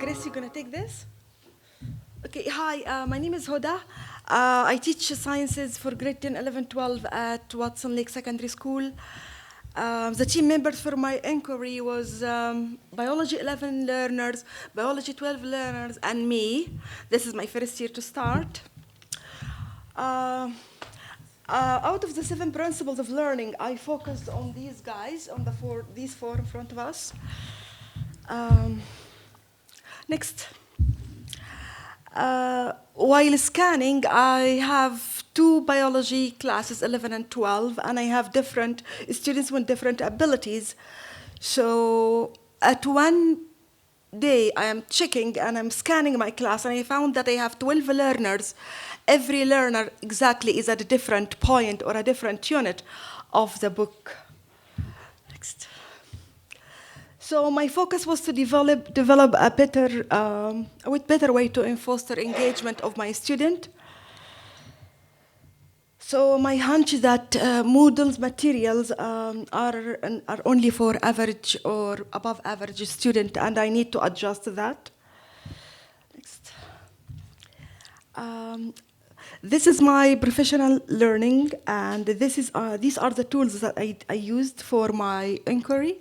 Chris, you gonna take this? Okay, hi, my name is Hoda. I teach sciences for grade 10, 11, 12 at Watson Lake Secondary School. The team members for my inquiry was biology 11 learners, biology 12 learners, and me. This is my first year to start. Out of the 7 principles of learning, I focused on these guys, on these four in front of us. Next. While scanning, I have 2 biology classes, 11 and 12, and I have different students with different abilities. So at one day, I am checking and I'm scanning my class, and I found that I have 12 learners. Every learner exactly is at a different point or a different unit of the book. Next. So my focus was to develop a better way to foster engagement of my student. So my hunch is that Moodle's materials are only for average or above average student, and I need to adjust that. Next. This is my professional learning, and these are the tools that I used for my inquiry.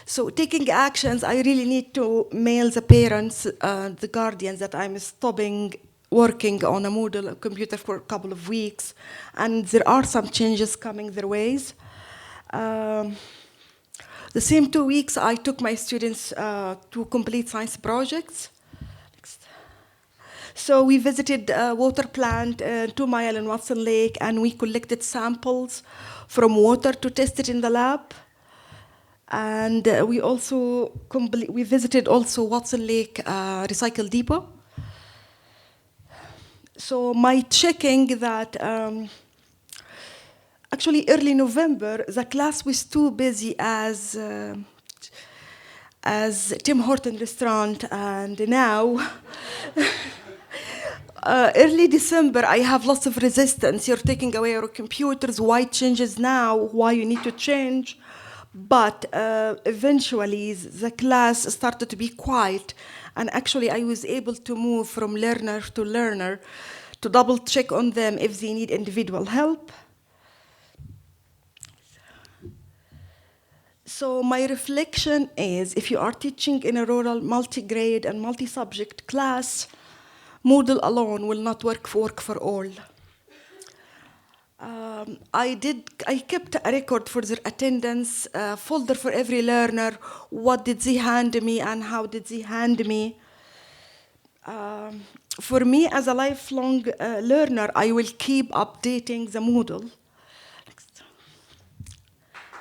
So taking actions, I really need to mail the parents, the guardians, that I'm stopping working on a Moodle computer for a couple of weeks, and there are some changes coming their ways. The same 2 weeks, I took my students to complete science projects. Next. So we visited a water plant 2 miles in Watson Lake, and we collected samples from water to test it in the lab. And we visited also Watson Lake Recycle Depot. So my checking that, actually early November, the class was too busy as Tim Horton restaurant, and now, early December, I have lots of resistance. You're taking away our computers, why changes now, why you need to change? But eventually, the class started to be quiet, and actually I was able to move from learner to learner to double check on them if they need individual help. So my reflection is, if you are teaching in a rural multi-grade and multi-subject class, Moodle alone will not work for all. I kept a record for their attendance, folder for every learner, what did they hand me and how did they hand me. For me, as a lifelong learner, I will keep updating the Moodle. Next.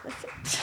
That's it.